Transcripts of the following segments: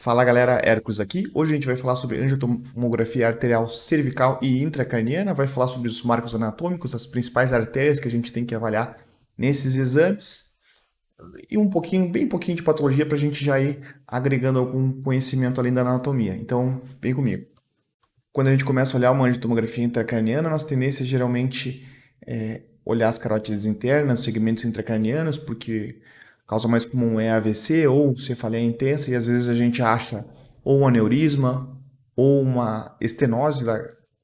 Fala galera, Hércules aqui. Hoje a gente vai falar sobre angiotomografia arterial cervical e intracraniana, vai falar sobre os marcos anatômicos, as principais artérias que a gente tem que avaliar nesses exames e um pouquinho, bem pouquinho de patologia para a gente já ir agregando algum conhecimento além da anatomia. Então, vem comigo. Quando a gente começa a olhar uma angiotomografia intracraniana, nossa tendência é geralmente olhar as carótidas internas, os segmentos intracranianos, porque a causa mais comum é AVC ou cefaleia intensa, e às vezes a gente acha ou um aneurisma ou uma estenose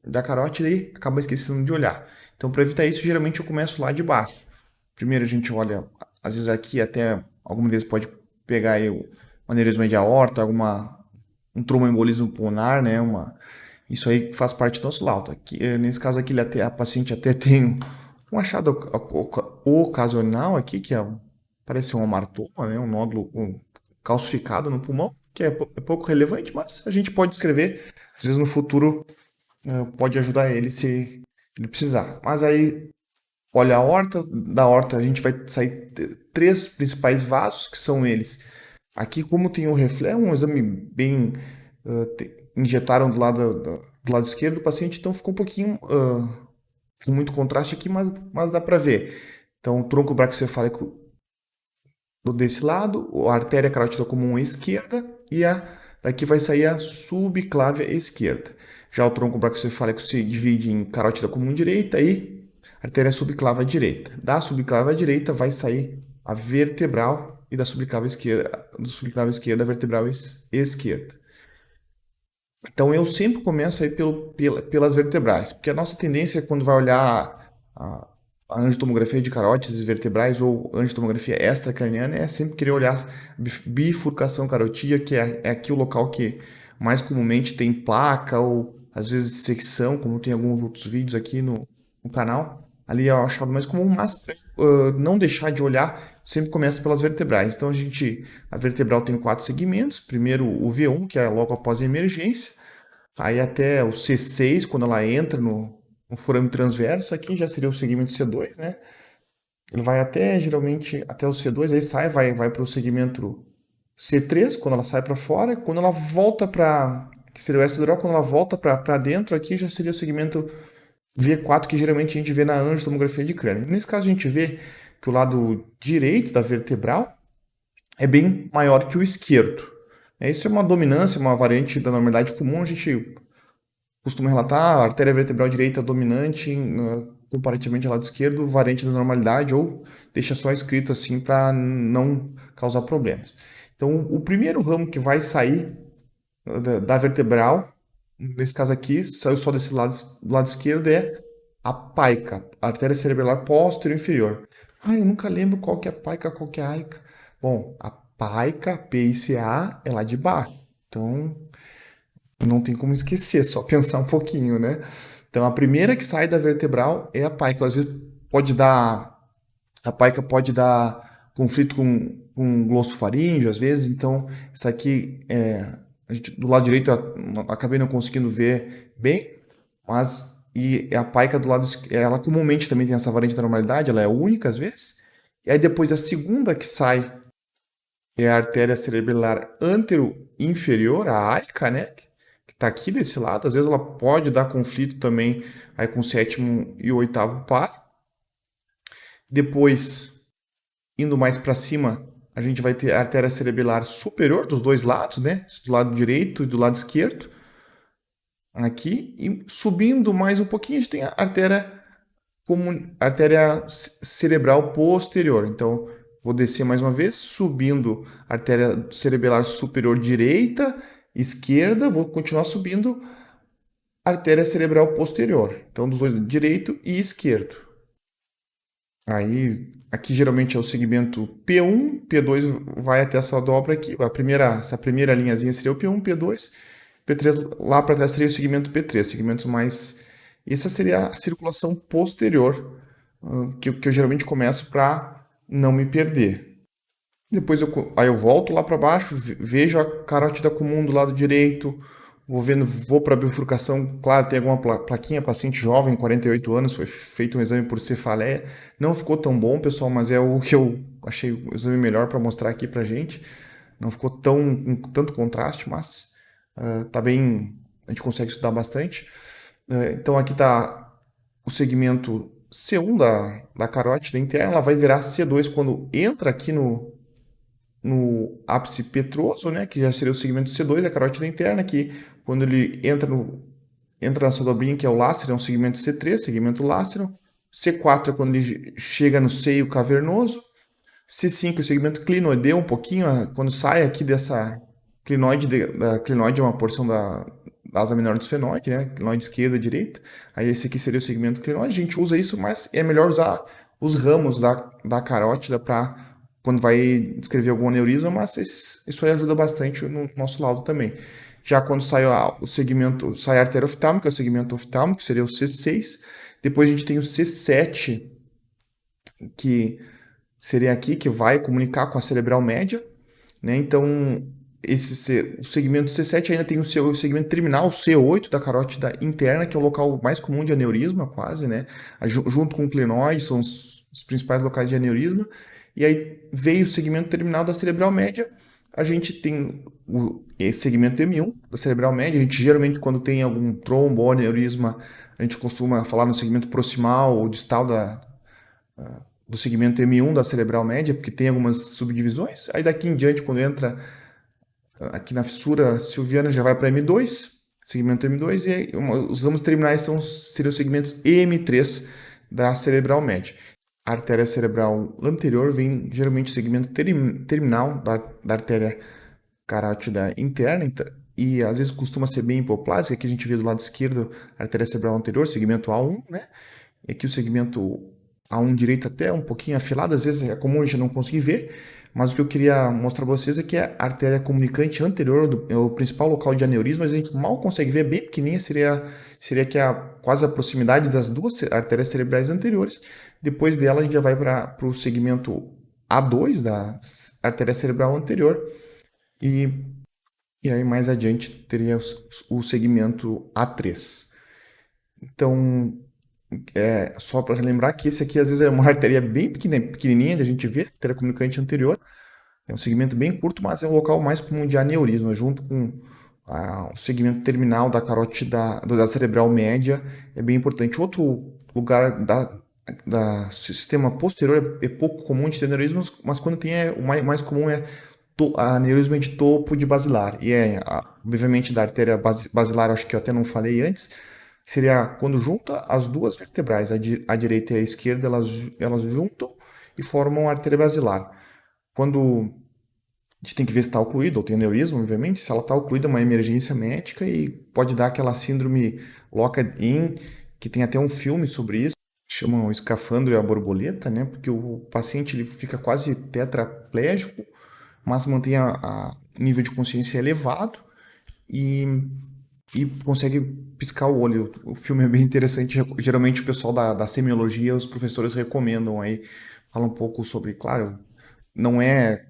da carótida e acaba esquecendo de olhar. Então, para evitar isso, geralmente eu começo lá de baixo. Primeiro a gente olha, às vezes aqui até algumas vezes pode pegar aí o aneurisma de aorta, um tromboembolismo pulmonar, né? Isso aí faz parte do nosso laudo. Aqui, nesse caso aqui, a paciente até tem um achado ocasional aqui, parece um hematoma, né? Um nódulo calcificado no pulmão, que é pouco relevante, mas a gente pode escrever. Às vezes no futuro pode ajudar ele se ele precisar. Mas aí, olha a horta, da horta a gente vai sair três principais vasos, que são eles. Aqui, como tem o reflexo, é um exame bem. Injetaram do lado esquerdo do paciente, então ficou um pouquinho com muito contraste aqui, mas dá para ver. Então, o tronco braquicefálico desse lado, a artéria carótida comum esquerda e daqui vai sair a subclávia esquerda. Já o tronco braquicefálico se divide em carótida comum direita e artéria subclávia direita. Da subclávia direita vai sair a vertebral e da subclávia esquerda a vertebral esquerda. Então eu sempre começo aí pelas vertebrais, porque a nossa tendência quando vai olhar a angiotomografia de carótidas vertebrais ou angiotomografia extracraniana é sempre querer olhar bifurcação carotídea, que é aqui o local que mais comumente tem placa ou às vezes dissecção, como tem alguns outros vídeos aqui no canal. Ali é o achado mais comum, mas não deixar de olhar, sempre começa pelas vertebrais. Então a vertebral tem quatro segmentos. Primeiro o V1, que é logo após a emergência. Aí até o C6, quando ela entra no forame transverso, aqui já seria o segmento C2, né? Ele vai até, geralmente, até o C2, aí vai para o segmento C3, quando ela sai para fora. Quando ela volta para, que seria o S-Draw, quando ela volta para dentro, aqui já seria o segmento V4, que geralmente a gente vê na angiotomografia de crânio. Nesse caso, a gente vê que o lado direito da vertebral é bem maior que o esquerdo. Isso é uma dominância, uma variante da normalidade comum. A gente costuma relatar a artéria vertebral direita dominante comparativamente ao lado esquerdo, variante da normalidade, ou deixa só escrito assim para não causar problemas. Então, o primeiro ramo que vai sair da vertebral, nesse caso aqui, saiu só desse lado, do lado esquerdo, é a paica, a artéria cerebral posterior inferior. Eu nunca lembro qual que é a paica, qual que é a aica. Bom, a paica, PICA, é lá de baixo. Então, não tem como esquecer, só pensar um pouquinho, né? Então, a primeira que sai da vertebral é a paica. Às vezes a paica pode dar conflito com glossofaríngeo, às vezes. Então, isso aqui, do lado direito, eu acabei não conseguindo ver bem, mas e a paica do lado, ela comumente também tem essa variante da normalidade, ela é única às vezes. E aí depois a segunda que sai é a artéria cerebral antero-inferior, a AICA, né? Que está aqui desse lado. Às vezes ela pode dar conflito também aí com o sétimo e o oitavo par. Depois, indo mais para cima, a gente vai ter a artéria cerebral superior dos dois lados, né? Do lado direito e do lado esquerdo. Aqui. E subindo mais um pouquinho, a gente tem a artéria cerebral posterior. Então, vou descer mais uma vez, subindo a artéria cerebral superior direita, esquerda, vou continuar subindo a artéria cerebral posterior. Então, dos dois, direito e esquerdo. Aí, aqui geralmente é o segmento P1, P2 vai até essa dobra aqui. Essa primeira linhazinha seria o P1, P2, P3 lá para trás seria o segmento P3, segmentos mais. Essa seria a circulação posterior, que eu geralmente começo para não me perder. Depois aí eu volto lá para baixo, vejo a carótida comum do lado direito, vou para a bifurcação, claro, tem alguma plaquinha, paciente jovem, 48 anos, foi feito um exame por cefaleia, não ficou tão bom, pessoal, mas é o que eu achei o exame melhor para mostrar aqui para gente. não ficou tão com tanto contraste, mas tá bem, a gente consegue estudar bastante. Então aqui está o segmento C1 da carótida interna, ela vai virar C2 quando entra aqui no ápice petroso, né, que já seria o segmento C2 da carótida interna, que quando ele entra nessa dobrinha que é o lácero, é um segmento C3, segmento lácero. C4 é quando ele chega no seio cavernoso. C5 é o segmento clinoideu, um pouquinho, quando sai aqui dessa clinoide, da clinoide é uma porção da asa menor do esfenoide, né? Clinoide esquerda e direita. Aí esse aqui seria o segmento clinoide. A gente usa isso, mas é melhor usar os ramos da carótida para quando vai descrever algum aneurisma, mas isso aí ajuda bastante no nosso laudo também. Já quando sai o segmento, sai a artéria oftálmica, é o segmento oftálmico, seria o C6. Depois a gente tem o C7, que seria aqui, que vai comunicar com a cerebral média, né? Então, o segmento C7 ainda tem o seu segmento terminal, o C8 da carótida interna, que é o local mais comum de aneurisma, quase, né? Junto com o clinoide, são os principais locais de aneurisma. E aí veio o segmento terminal da cerebral média. A gente tem esse segmento M1 da cerebral média. A gente geralmente, quando tem algum trombo ou aneurisma, a gente costuma falar no segmento proximal ou distal do segmento M1 da cerebral média, porque tem algumas subdivisões. Aí daqui em diante, quando entra aqui na fissura silviana, já vai para M2, segmento M2, e os ramos terminais seriam os segmentos EM3 da cerebral média. A artéria cerebral anterior vem geralmente o segmento terminal da artéria carótida interna, e às vezes costuma ser bem hipoplásica. Aqui a gente vê do lado esquerdo a artéria cerebral anterior, segmento A1, né? E aqui o segmento A1 direito até um pouquinho afilado, às vezes é comum a gente não conseguir ver, mas o que eu queria mostrar para vocês é que a artéria comunicante anterior é o principal local de aneurisma, mas a gente mal consegue ver, bem pequenininha, seria que quase a proximidade das duas artérias cerebrais anteriores. Depois dela a gente já vai para o segmento A2 da artéria cerebral anterior, e, e aí mais adiante teria o segmento A3. Então, só para lembrar que esse aqui às vezes é uma artéria bem pequenininha de a gente ver, artéria comunicante anterior. É um segmento bem curto, mas é o local mais comum de aneurisma, junto com o segmento terminal da carótida da cerebral média. É bem importante. Outro lugar da sistema posterior é pouco comum de ter aneurismas, mas quando tem o mais comum é aneurisma de topo de basilar. E obviamente, da artéria basilar, acho que eu até não falei antes, seria quando junta as duas vertebrais, a direita e a esquerda, elas juntam e formam a artéria basilar. Quando a gente tem que ver se está ocluída ou tem aneurisma, obviamente. Se ela está ocluída, é uma emergência médica e pode dar aquela síndrome locked-in, que tem até um filme sobre isso, chamam o escafandro e a borboleta, né? Porque o paciente ele fica quase tetraplégico, mas mantém a nível de consciência elevado e, e consegue piscar o olho. O filme é bem interessante. Geralmente o pessoal da semiologia, os professores recomendam aí, fala um pouco sobre, claro, não é.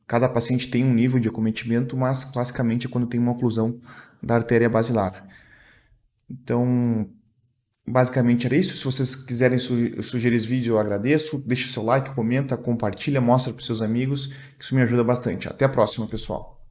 Cada paciente tem um nível de acometimento, mas classicamente é quando tem uma oclusão da artéria basilar. Então, basicamente era isso. Se vocês quiserem sugerir esse vídeo, eu agradeço. Deixe seu like, comenta, compartilha, mostra para seus amigos. Isso me ajuda bastante. Até a próxima, pessoal.